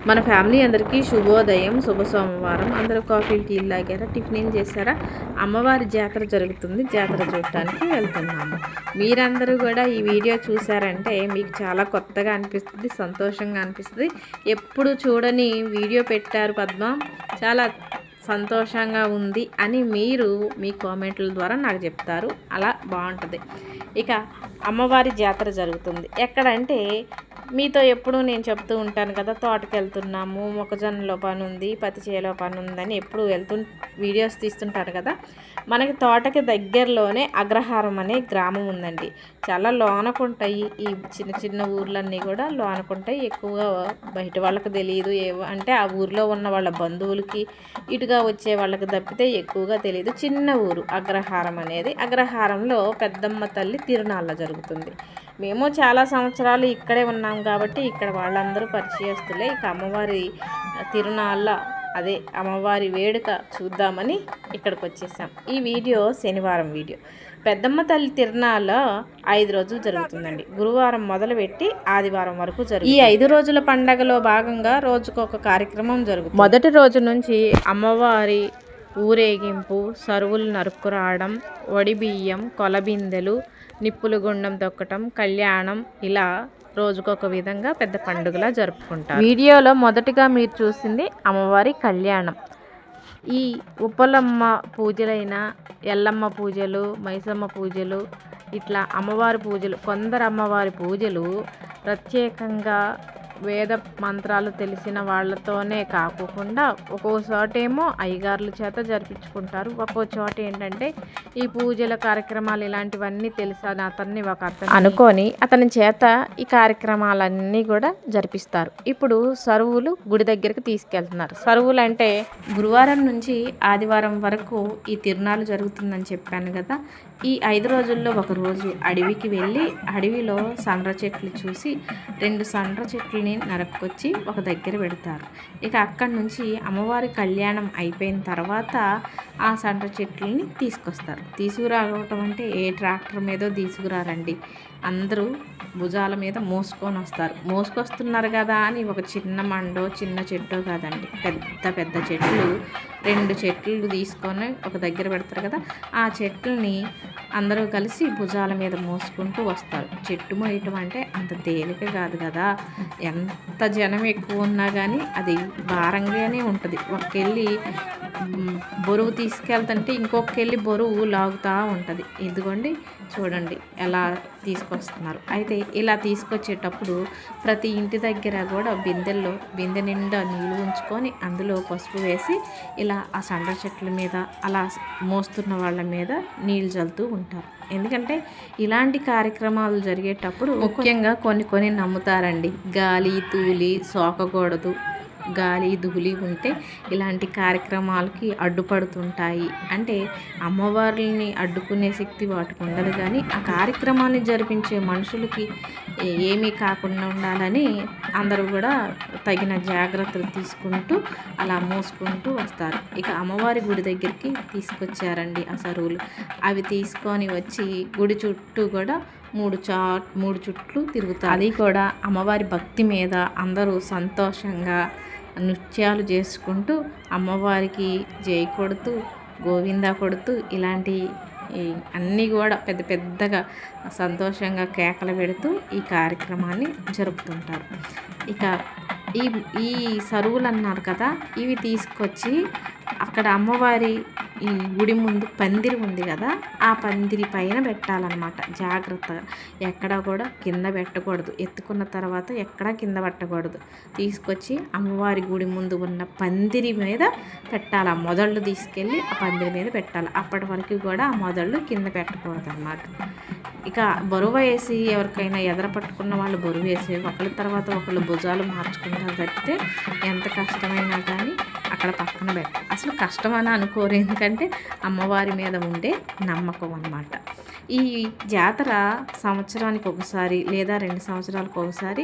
మన ఫ్యామిలీ అందరికీ శుభోదయం, శుభ సోమవారం. అందరూ కాఫీలు టీలు తాగారా, టిఫిన్ చేశారా? అమ్మవారి జాతర జరుగుతుంది, జాతర చూడటానికి వెళ్తున్నాము. మీరందరూ కూడా ఈ వీడియో చూసారంటే మీకు చాలా కొత్తగా అనిపిస్తుంది, సంతోషంగా అనిపిస్తుంది. ఎప్పుడు చూడని వీడియో పెట్టారు పద్మ, చాలా సంతోషంగా ఉంది అని మీరు మీ కామెంట్ల ద్వారా నాకు చెప్తారు. అలా బాగుంటుంది. ఇక అమ్మవారి జాతర జరుగుతుంది ఎక్కడంటే, మీతో ఎప్పుడు నేను చెప్తూ ఉంటాను కదా, తోటకి వెళ్తున్నాము, మొక్కజొన్నలో పని ఉంది, పత్తి చేలో పని ఉందని ఎప్పుడు వీడియోస్ తీస్తుంటారు కదా. మనకి తోటకి దగ్గరలోనే అగ్రహారం అనే గ్రామం ఉందండి. చాలా లోనకుంటాయి ఈ చిన్న చిన్న ఊర్లన్నీ కూడా లోనకుంటాయి. ఎక్కువగా బయట వాళ్ళకి తెలియదు, అంటే ఆ ఊర్లో ఉన్న వాళ్ళ బంధువులకి ఇటుగా వచ్చే వాళ్ళకి తప్పితే ఎక్కువగా తెలియదు. చిన్న ఊరు అగ్రహారం అనేది. అగ్రహారంలో పెద్దమ్మ తల్లి తిరునాళ్ళ జరుగుతుంది. మేము చాలా సంవత్సరాలు ఇక్కడే ఉన్నాం కాబట్టి ఇక్కడ వాళ్ళందరూ పరిచయస్తులే. ఇక అమ్మవారి తిరునాళ్ళ, అదే అమ్మవారి వేడుక చూద్దామని ఇక్కడికి వచ్చేసాం. ఈ వీడియో శనివారం వీడియో. పెద్దమ్మ తల్లి తిరునాళ్ళ 5 రోజులు జరుగుతుందండి. గురువారం మొదలుపెట్టి ఆదివారం వరకు జరుగుతుంది. ఈ 5 రోజుల పండగలో భాగంగా రోజుకొక కార్యక్రమం జరుగుతుంది. మొదటి రోజు నుంచి అమ్మవారి ఊరేగింపు, సరువులు నరుక్కురావడం, వడిబియ్యం, కొలబిందెలు, నిప్పులు గుండం తొక్కటం, కళ్యాణం, ఇలా రోజుకొక విధంగా పెద్ద పండుగలా జరుపుకుంటారు. వీడియోలో మొదటిగా మీరు చూసింది అమ్మవారి కళ్యాణం. ఈ ఉప్పలమ్మ పూజలైన ఎల్లమ్మ పూజలు, మైసమ్మ పూజలు, ఇట్లా అమ్మవారి పూజలు, కొందరు అమ్మవారి పూజలు ప్రత్యేకంగా వేద మంత్రాలు తెలిసిన వాళ్ళతోనే కాకుండా ఒక్కో చోటేమో అయ్యగారుల చేత జరిపించుకుంటారు. ఒక్కో చోట ఏంటంటే ఈ పూజల కార్యక్రమాలు ఇలాంటివన్నీ తెలుసని అతన్ని ఒక అతను అనుకొని అతని చేత ఈ కార్యక్రమాలన్నీ కూడా జరిపిస్తారు. ఇప్పుడు సరువులు గుడి దగ్గరికి తీసుకెళ్తున్నారు. సరువులు అంటే గురువారం నుంచి ఆదివారం వరకు ఈ తిరునాళ్ళు జరుగుతుందని చెప్పాను కదా. ఈ 5 రోజుల్లో ఒక రోజు అడవికి వెళ్ళి అడవిలో సండ్ర చెట్లు చూసి 2 సండ్ర చెట్లని నరక్కొచ్చి ఒక దగ్గర పెడతారు. ఇక అక్కడి నుంచి అమ్మవారి కళ్యాణం అయిపోయిన తర్వాత ఆ సండ్ర చెట్లని తీసుకొస్తారు. తీసుకురావటం అంటే ఏ ట్రాక్టర్ మీదో తీసుకురారండి, అందరూ భుజాల మీద మోసుకొని వస్తారు. మోసుకొస్తున్నారు కదా అని ఒక చిన్న మండో చిన్న చెట్టో కాదండి, పెద్ద పెద్ద చెట్లు, 2 చెట్లు తీసుకొని ఒక దగ్గర పెడతారు కదా. ఆ చెట్లని అందరూ కలిసి భుజాల మీద మోసుకుంటూ వస్తారు. చెట్టు మోయటం అంటే అంత తేలిక కాదు కదా. ఎంత జనం ఎక్కువ ఉన్నా కానీ అది భారంగానే ఉంటుంది. ఒక్కెళ్ళి బరువు తీసుకెళ్తుంటే ఇంకొకళ్ళి బరువు లాగుతూ ఉంటుంది. ఇదిగోండి చూడండి ఎలా తీసుకొస్తున్నారు. అయితే ఇలా తీసుకొచ్చేటప్పుడు ప్రతి ఇంటి దగ్గర కూడా బిందె నిండా నీళ్ళు ఉంచుకొని అందులో పసుపు వేసి ఇలా ఆ సండ్ర చెట్ల మీద అలా మోస్తున్న వాళ్ళ మీద నీళ్ళు చల్లుతూ ఉంటారు. ఎందుకంటే ఇలాంటి కార్యక్రమాలు జరిగేటప్పుడు ముఖ్యంగా కొన్ని నమ్ముతారండి. గాలి తూలి సోకకూడదు, గాలి ధూళి ఉంటే ఇలాంటి కార్యక్రమాలకి అడ్డుపడుతుంటాయి. అంటే అమ్మవారిని అడ్డుకునే శక్తి వాటికి ఉండదు, కానీ ఆ కార్యక్రమాన్ని జరిపించే మనుషులకి ఏమీ కాకుండా ఉండాలని అందరూ కూడా తగిన జాగ్రత్తలు తీసుకుంటూ అలా మోసుకుంటూ వస్తారు. ఇక అమ్మవారి గుడి దగ్గరికి తీసుకొచ్చారండి ఆ సరువులు. అవి తీసుకొని వచ్చి గుడి చుట్టూ కూడా 3 చుట్లు తిరుగుతారు. అది కూడా అమ్మవారి భక్తి మీద అందరూ సంతోషంగా నృత్యాలు చేసుకుంటూ అమ్మవారికి జై కొడుతూ గోవిందా కొడుతూ ఇలాంటి అన్నీ కూడా పెద్ద పెద్దగా సంతోషంగా కేకలు పెడుతూ ఈ కార్యక్రమాన్ని జరుపుతుంటారు. ఇక ఈ సరువులు అన్నారు కదా, ఇవి తీసుకొచ్చి అక్కడ అమ్మవారి ఈ గుడి ముందు పందిరి ఉంది కదా, ఆ పందిరి పైన పెట్టాలన్నమాట. జాగ్రత్తగా ఎక్కడా కూడా కింద పెట్టకూడదు. ఎత్తుకున్న తర్వాత ఎక్కడా కింద పెట్టకూడదు. తీసుకొచ్చి అమ్మవారి గుడి ముందు ఉన్న పందిరి మీద పెట్టాలి. ఆ మొదళ్ళు తీసుకెళ్ళి ఆ పందిరి మీద పెట్టాలి. అప్పటి వరకు కూడా ఆ మొదళ్ళు కింద పెట్టకూడదు అన్నమాట. ఇక బరువు వేసి ఎవరికైనా ఎదర పట్టుకున్న వాళ్ళు బరువు వేసి ఒకళ్ళ తర్వాత ఒకళ్ళు భుజాలు మార్చుకుంటారు తప్పితే ఎంత కష్టమైనా కానీ అక్కడ పక్కన పెట్టాలి. అసలు కష్టం అని అనుకోరు, ఎందుకంటే అమ్మవారి మీద ఉండే నమ్మకం అన్నమాట. ఈ జాతర సంవత్సరానికి ఒకసారి లేదా 2 సంవత్సరాలకు ఒకసారి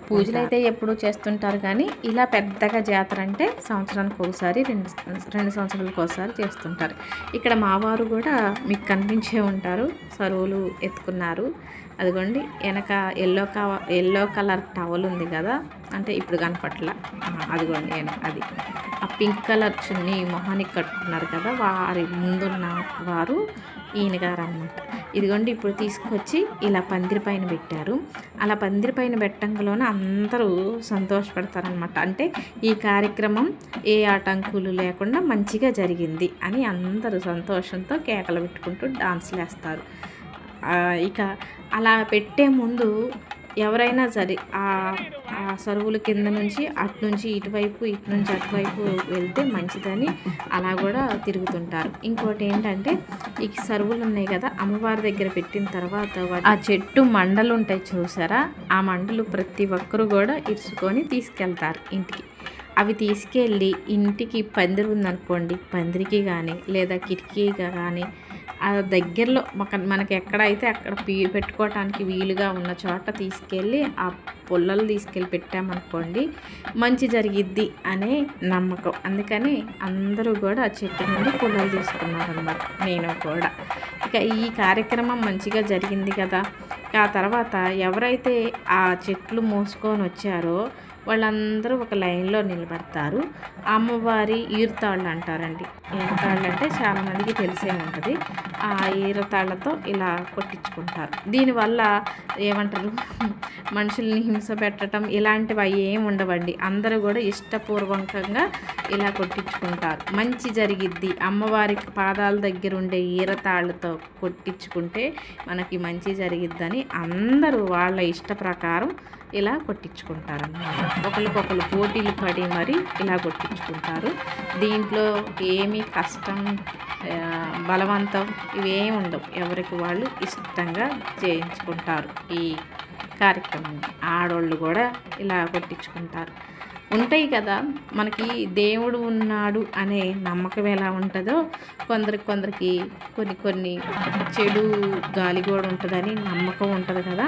పూజలు అయితే ఎప్పుడు చేస్తుంటారు, కానీ ఇలా పెద్దగా జాతర అంటే సంవత్సరానికి ఒకసారి 2 సంవత్సరాలకు ఒకసారి చేస్తుంటారు. ఇక్కడ మా వారు కూడా మీకు కనిపించే ఉంటారు, సరువులు ఎత్తుకున్నారు. అదిగోండి వెనక ఎల్లో కలర్ టవల్ ఉంది కదా, అంటే ఇప్పుడు కనపట్ల, అదిగోండి అది ఆ పింక్ కలర్ చున్నీ మొహానికి కట్టుకున్నారు కదా, వారి ముందున్న వారు ఈయన గారు అన్నమాట. ఇదిగోండి ఇప్పుడు తీసుకొచ్చి ఇలా పందిరి పైన పెట్టారు. అలా పందిరి పైన పెట్టంలోనే అందరూ సంతోషపడతారనమాట. అంటే ఈ కార్యక్రమం ఏ ఆటంకులు లేకుండా మంచిగా జరిగింది అని అందరూ సంతోషంతో కేకలు పెట్టుకుంటూ డాన్సులు వేస్తారు. ఇక అలా పెట్టే ముందు ఎవరైనా సరే ఆ సరువుల కింద నుంచి అటు నుంచి ఇటువైపు, ఇటు నుంచి అటువైపు వెళ్తే మంచిదని అలా కూడా తిరుగుతుంటారు. ఇంకోటి ఏంటంటే ఈ సరువులు ఉన్నాయి కదా, అమ్మవారి దగ్గర పెట్టిన తర్వాత ఆ చెట్టు మండలు ఉంటాయి చూసారా, ఆ మండలు ప్రతి ఒక్కరు కూడా ఇరుచుకొని తీసుకెళ్తారు ఇంటికి. అవి తీసుకెళ్ళి ఇంటికి పందిరి ఉందనుకోండి, పందిరికి కానీ లేదా కిటికీగా కానీ ఆ దగ్గరలో మనకి ఎక్కడైతే అక్కడ పెట్టుకోవటానికి వీలుగా ఉన్న చోట తీసుకెళ్ళి ఆ పుల్లలు తీసుకెళ్ళి పెట్టామనుకోండి మంచి జరిగిద్ది అనే నమ్మకం. అందుకని అందరూ కూడా ఆ చెట్టు నుండి పుల్లలు తీసుకున్నారన్నమాట, నేను కూడా. ఇక ఈ కార్యక్రమం మంచిగా జరిగింది కదా. ఆ తర్వాత ఎవరైతే ఆ చెట్లు మోసుకొని వచ్చారో వాళ్ళందరూ ఒక లైన్లో నిలబడతారు. అమ్మవారి ఈరుతాళ్ళు అంటారండి. ఈరతాళ్ళు అంటే చాలామందికి తెలిసే ఉంటుంది. ఆ ఈరతాళ్ళతో ఇలా కొట్టించుకుంటారు. దీనివల్ల ఏమంటారు, మనుషుల్ని హింస పెట్టడం ఇలాంటివి అవి ఏమి ఉండవండి. అందరూ కూడా ఇష్టపూర్వకంగా ఇలా కొట్టించుకుంటారు. మంచి జరిగిద్ది, అమ్మవారికి పాదాల దగ్గర ఉండే ఈరతాళ్ళతో కొట్టించుకుంటే మనకి మంచి జరిగిద్దని అందరూ వాళ్ళ ఇష్ట ప్రకారం ఇలా కొట్టించుకుంటారన్నమాట. ఒకరికొకరు పోటీలు పడి మరి ఇలా కొట్టించుకుంటారు. దీంట్లో ఏమీ కష్టం, బలవంతం ఇవేమి ఉండవు. ఎవరికి వాళ్ళు ఇష్టంగా చేయించుకుంటారు ఈ కార్యక్రమం. ఆడవాళ్ళు కూడా ఇలా కొట్టించుకుంటారు. ఉంటాయి కదా, మనకి దేవుడు ఉన్నాడు అనే నమ్మకం ఎలా ఉంటుందో కొందరికి కొన్ని చెడు గాలి కూడా ఉంటుందని నమ్మకం ఉంటుంది కదా.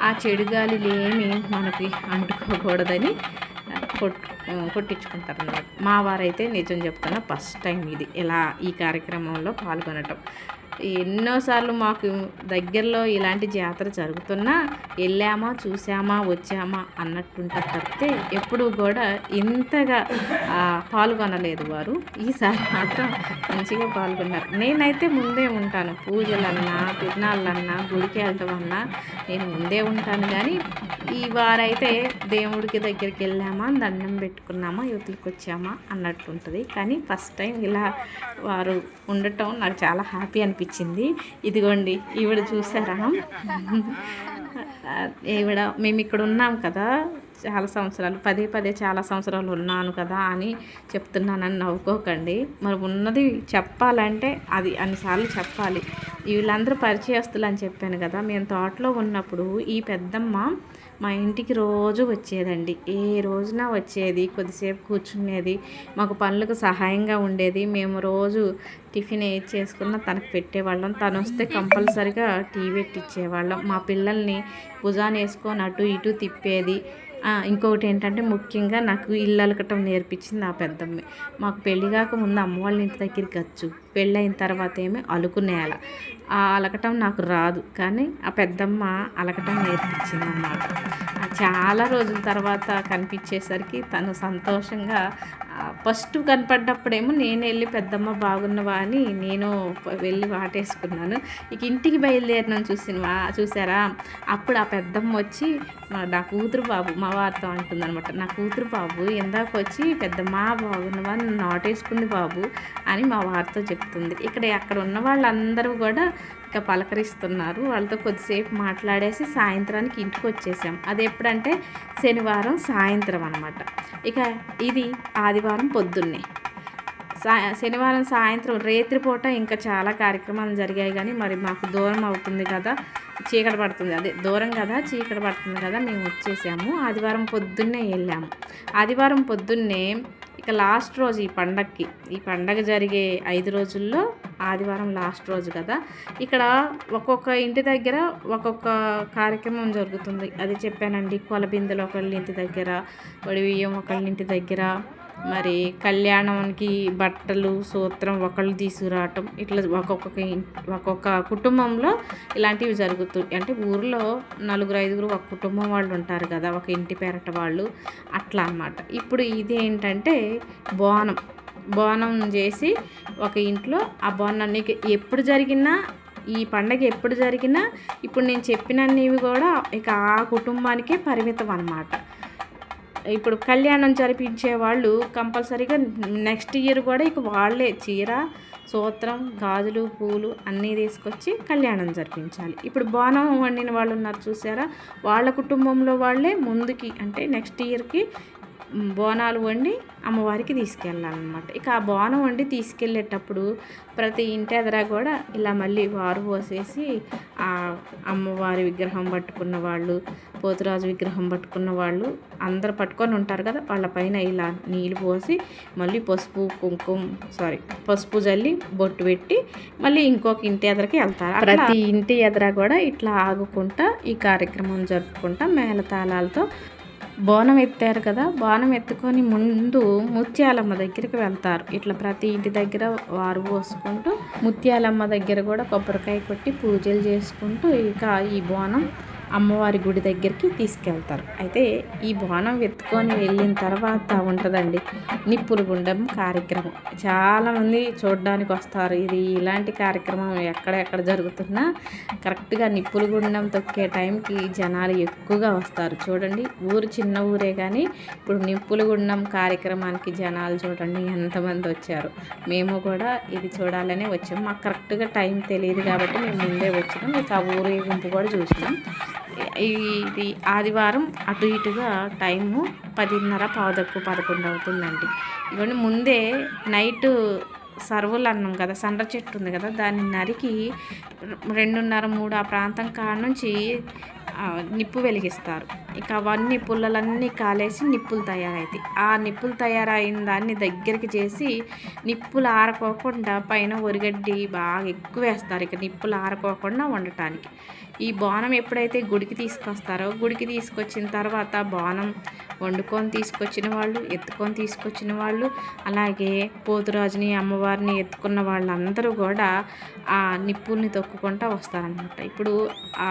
ఆ చెడు గాలిలు ఏమి మనకి అంటుకోకూడదని కొట్టించుకుంటారు అన్నమాట. మా వారైతే నిజం చెప్తున్నా ఫస్ట్ టైం ఇది ఇలా ఈ కార్యక్రమంలో పాల్గొనటం. ఎన్నోసార్లు మాకు దగ్గరలో ఇలాంటి జాతర జరుగుతున్నా వెళ్ళామా, చూసామా, వచ్చామా అన్నట్టుంటుంది తప్పితే ఎప్పుడూ కూడా ఇంతగా పాల్గొనలేదు వారు. ఈసారి మాత్రం మంచిగా పాల్గొన్నారు. నేనైతే ముందే ఉంటాను, పూజలన్నా తిరునాళ్ళన్నా గుడికి వెళ్ళటం అన్నా నేను ముందే ఉంటాను. కానీ ఈ వారైతే దేవుడికి దగ్గరికి వెళ్ళామా, దండం పెట్టుకున్నామా, యువతలకు వచ్చామా అన్నట్టు ఉంటుంది. కానీ ఫస్ట్ టైం ఇలా వారు ఉండటం నాకు చాలా హ్యాపీ అనిపించింది. ఇదిగోండి ఈవిడ చూసారా, ఈవిడ మేము ఇక్కడ ఉన్నాం కదా చాలా సంవత్సరాలు, పదే చాలా సంవత్సరాలు ఉన్నాను కదా అని చెప్తున్నానని నవ్వుకోకండి. మరి ఉన్నది చెప్పాలంటే అది అన్నిసార్లు చెప్పాలి. వీళ్ళందరూ పరిచయస్తులు అని చెప్పాను కదా. మేము తోటలో ఉన్నప్పుడు ఈ పెద్దమ్మ మా ఇంటికి రోజు వచ్చేదండి. ఏ రోజున వచ్చేది, కొద్దిసేపు కూర్చునేది, మాకు పనులకు సహాయంగా ఉండేది. మేము రోజు టిఫిన్ ఏది చేసుకున్నా తనకు పెట్టేవాళ్ళం. తను వస్తే కంపల్సరిగా టీ పెట్టించేవాళ్ళం. మా పిల్లల్ని భుజాన వేసుకొని అటు ఇటు తిప్పేది. ఇంకొకటి ఏంటంటే ముఖ్యంగా నాకు ఇల్లు అలకటం నేర్పించింది ఆ పెద్దమ్మ. మాకు పెళ్లి కాకముందు అమ్మ వాళ్ళ ఇంటి దగ్గరికి వచ్చు, పెళ్ళైన తర్వాత ఏమో అలుకునేల. ఆ అలకటం నాకు రాదు, కానీ ఆ పెద్దమ్మ అలకటం నేర్పించింది అన్నమాట. చాలా రోజుల తర్వాత కనిపించేసరికి తను సంతోషంగా ఫస్ట్ కనపడ్డప్పుడేమో నేను వెళ్ళి పెద్దమ్మ బాగున్నవా అని నేను వెళ్ళి వాటేసుకున్నాను. ఇక ఇంటికి బయలుదేరిన చూసారా, అప్పుడు ఆ పెద్దమ్మ వచ్చి నా కూతురు బాబు, మా వారితో అంటుందన్నమాట, నా కూతురు బాబు ఇందాక వచ్చి పెద్దమ్మ బాగున్నవా, నన్ను నాటేసుకుంది బాబు అని మా వారితో చెప్తుంది. అక్కడ ఉన్న వాళ్ళందరూ కూడా ఇక పలకరిస్తున్నారు. వాళ్ళతో కొద్దిసేపు మాట్లాడేసి సాయంత్రానికి ఇంటికి వచ్చేసాం. అది ఎప్పుడంటే శనివారం సాయంత్రం అన్నమాట. ఇక ఇది ఆదివారం పొద్దున్నే. శనివారం సాయంత్రం రేత్రిపూట ఇంకా చాలా కార్యక్రమాలు జరిగాయి. కానీ మరి మాకు దూరం అవుతుంది కదా, చీకటి పడుతుంది, అదే దూరం కదా, చీకటి పడుతుంది కదా, మేము వచ్చేసాము. ఆదివారం పొద్దున్నే వెళ్ళాము. ఆదివారం పొద్దున్నే ఇక లాస్ట్ రోజు ఈ పండగ జరిగే 5 రోజుల్లో ఆదివారం లాస్ట్ రోజు కదా. ఇక్కడ ఒక్కొక్క ఇంటి దగ్గర ఒక్కొక్క కార్యక్రమం జరుగుతుంది. అది చెప్పానండి. కొలబిందెలు ఒకళ్ళ ఇంటి దగ్గర, వడి బియ్యం ఒకళ్ళ ఇంటి దగ్గర, మరి కళ్యాణానికి బట్టలు సూత్రం ఒకళ్ళు తీసుకురావటం ఇట్లా ఒక్కొక్క కుటుంబంలో ఇలాంటివి జరుగుతాయి. అంటే ఊర్లో 4-5 ఒక కుటుంబం వాళ్ళు ఉంటారు కదా, ఒక ఇంటి పేరట వాళ్ళు, అట్లా అన్నమాట. ఇప్పుడు ఇది ఏంటంటే బోనం చేసి ఒక ఇంట్లో ఆ బోనాన్ని ఎప్పుడు జరిగినా, ఈ పండగ ఎప్పుడు జరిగినా ఇప్పుడు నేను చెప్పినవి కూడా ఇక ఆ కుటుంబానికే పరిమితం అన్నమాట. ఇప్పుడు కళ్యాణం జరిపించే వాళ్ళు కంపల్సరీగా నెక్స్ట్ ఇయర్ కూడా ఇక వాళ్ళే చీర సూత్రం గాజులు పూలు అన్నీ తీసుకొచ్చి కళ్యాణం జరిపించాలి. ఇప్పుడు బోనం వండిన వాళ్ళు ఉన్నారు చూసారా, వాళ్ళ కుటుంబంలో వాళ్ళే ముందుకి అంటే నెక్స్ట్ ఇయర్కి బోనాలు వండి అమ్మవారికి తీసుకెళ్ళాలన్నమాట. ఇక ఆ బోనం వండి తీసుకెళ్ళేటప్పుడు ప్రతి ఇంటి ఎదుర కూడా ఇలా మళ్ళీ వారు పోసేసి ఆ అమ్మవారి విగ్రహం పట్టుకున్న వాళ్ళు, పోతురాజు విగ్రహం పట్టుకున్న వాళ్ళు అందరు పట్టుకొని ఉంటారు కదా, వాళ్ళపైన ఇలా నీళ్ళు పోసి మళ్ళీ పసుపు జల్లి బొట్టు పెట్టి మళ్ళీ ఇంకొక ఇంటి ఎదురకి వెళ్తారు. ప్రతి ఇంటి ఎదుర కూడా ఇట్లా ఆగుకుంటా ఈ కార్యక్రమం జరుపుకుంటా మేళతాళాలతో బోనం ఎత్తారు కదా, బోనం ఎత్తుకొని ముందు ముత్యాలమ్మ దగ్గరికి వెళ్తారు. ఇట్లా ప్రతి ఇంటి దగ్గర వారు పోసుకుంటూ ముత్యాలమ్మ దగ్గర కూడా కొబ్బరికాయ కొట్టి పూజలు చేసుకుంటూ ఇక ఈ బోనం అమ్మవారి గుడి దగ్గరికి తీసుకెళ్తారు. అయితే ఈ బోనం ఎత్తుకొని వెళ్ళిన తర్వాత ఉంటుందండి నిప్పులు గుండం కార్యక్రమం. చాలామంది చూడడానికి వస్తారు. ఇది ఇలాంటి కార్యక్రమం ఎక్కడెక్కడ జరుగుతున్నా కరెక్ట్గా నిప్పులు గుండం తొక్కే టైంకి జనాలు ఎక్కువగా వస్తారు. చూడండి, ఊరు చిన్న ఊరే కానీ ఇప్పుడు నిప్పులు గుండం కార్యక్రమానికి జనాలు చూడండి ఎంతమంది వచ్చారు. మేము కూడా ఇది చూడాలనే వచ్చాము. మాకు కరెక్ట్గా టైం తెలియదు కాబట్టి మేము ముందే వచ్చినాం. ఇక ఆ ఊరేగింపు కూడా చూసినాం. ఇది ఆదివారం అటు ఇటుగా టైము 10:30 అవుతుందండి. ఇవన్నీ ముందే నైట్ సర్వులు అన్నాం కదా, సండ్ర చెట్టు ఉంది కదా, దాన్ని నరికి 2:30-3 ఆ ప్రాంతం కాడ నుంచి నిప్పు వెలిగిస్తారు. ఇక అవన్నీ పుల్లలన్నీ కాలేసి నిప్పులు తయారవుతాయి. ఆ నిప్పులు తయారైన దాన్ని దగ్గరికి చేసి నిప్పులు ఆరకోకుండా పైన ఒరిగడ్డి బాగా ఎక్కువ వేస్తారు. ఇక నిప్పులు ఆరకోకుండా వండటానికి ఈ బోనం ఎప్పుడైతే గుడికి తీసుకొస్తారో, గుడికి తీసుకొచ్చిన తర్వాత బోనం వండుకొని తీసుకొచ్చిన వాళ్ళు, ఎత్తుకొని తీసుకొచ్చిన వాళ్ళు, అలాగే పోతురాజుని అమ్మవారిని ఎత్తుకున్న వాళ్ళందరూ కూడా ఆ నిప్పుల్ని తొక్కుకుంటూ వస్తారనమాట. ఇప్పుడు ఆ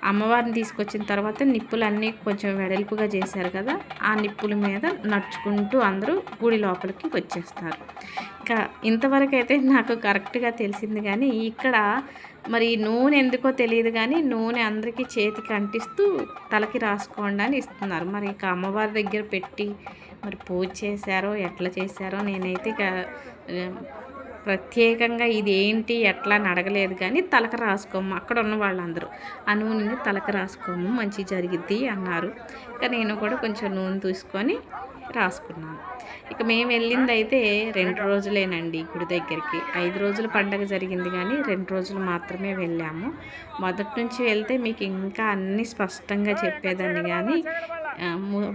అమ్మవారిని తీసుకొచ్చిన తర్వాత నిప్పులన్నీ కొంచెం వెడల్పుగా చేశారు కదా, ఆ నిప్పుల మీద నడుచుకుంటూ అందరూ గుడి లోపలికి వచ్చేస్తారు. ఇంకా ఇంతవరకు అయితే నాకు కరెక్ట్గా తెలిసింది. కానీ ఇక్కడ మరి నూనె ఎందుకో తెలియదు కానీ నూనె అందరికీ చేతికి అంటిస్తూ తలకి రాసుకోండి అని ఇస్తున్నారు. మరి ఇక అమ్మవారి దగ్గర పెట్టి మరి పూజ చేశారో ఎట్లా చేశారో నేనైతే ఇక ప్రత్యేకంగా ఇది ఏంటి ఎట్లా అని అడగలేదు. కానీ తలకు రాసుకోము, అక్కడ ఉన్న వాళ్ళందరూ ఆ నూనెని తలకు రాసుకోము మంచి జరిగిద్ది అన్నారు. ఇక నేను కూడా కొంచెం నూనె తీసుకొని రాసుకున్నాను. ఇక మేము వెళ్ళింది అయితే 2 రోజులేనండి గుడి దగ్గరికి. 5 రోజుల పండగ జరిగింది కానీ 2 రోజులు మాత్రమే వెళ్ళాము. మొదటి నుంచి వెళ్తే మీకు ఇంకా అన్నీ స్పష్టంగా చెప్పేదాన్ని కానీ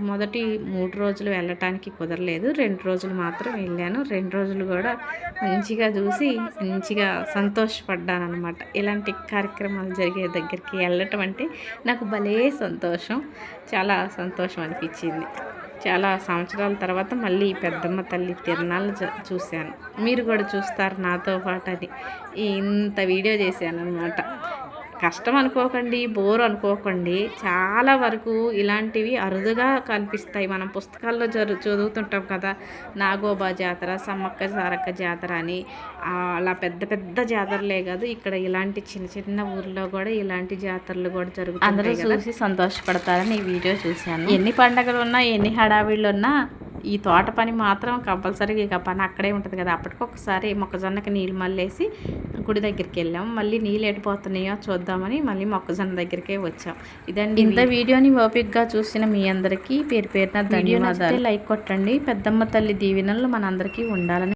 మొదటి 3 రోజులు వెళ్ళటానికి కుదరలేదు. 2 రోజులు మాత్రం వెళ్ళాను. 2 రోజులు కూడా మంచిగా చూసి మంచిగా సంతోషపడ్డాను అనమాట. ఇలాంటి కార్యక్రమాలు జరిగే దగ్గరికి వెళ్ళటం అంటే నాకు భలే సంతోషం, చాలా సంతోషం అనిపించింది. చాలా సంవత్సరాల తర్వాత మళ్ళీ పెద్దమ్మ తల్లి తిరునాళ్ళు చూశాను. మీరు కూడా చూస్తారు నాతో పాటు అని ఇంత వీడియో చేశాను అనమాట. కష్టం అనుకోకండి, బోర్ అనుకోకండి. చాలా వరకు ఇలాంటివి అరుదుగా కనిపిస్తాయి. మనం పుస్తకాల్లో చదువుతుంటాం కదా, నాగోబా జాతర, సమ్మక్క సారక్క జాతర అని. అలా పెద్ద పెద్ద జాతరలే కాదు, ఇక్కడ ఇలాంటి చిన్న చిన్న ఊర్లో కూడా ఇలాంటి జాతరలు కూడా జరుగుతాయి. అందరూ చూసి సంతోషపడతారని ఈ వీడియో చూశాను. ఎన్ని పండగలు ఉన్నా ఎన్ని హడావిళ్ళు ఉన్నా ఈ తోట పని మాత్రం కంపల్సరీగా ఇక పని అక్కడే ఉంటుంది కదా. అప్పటికొకసారి మొక్కజొన్నకి నీళ్ళు మళ్ళేసి గుడి దగ్గరికి వెళ్ళాం. మళ్ళీ నీళ్ళు ఎడిపోతున్నాయో చూద్దామని మళ్ళీ మొక్కజొన్న దగ్గరికే వచ్చాం. ఇదండి ఇంత వీడియోని ఓపికగా చూసిన మీ అందరికీ పేరు పేరున ధన్యవాదాలు. లైక్ కొట్టండి. పెద్దమ్మ తల్లి దీవెనలు మనందరికీ ఉండాలని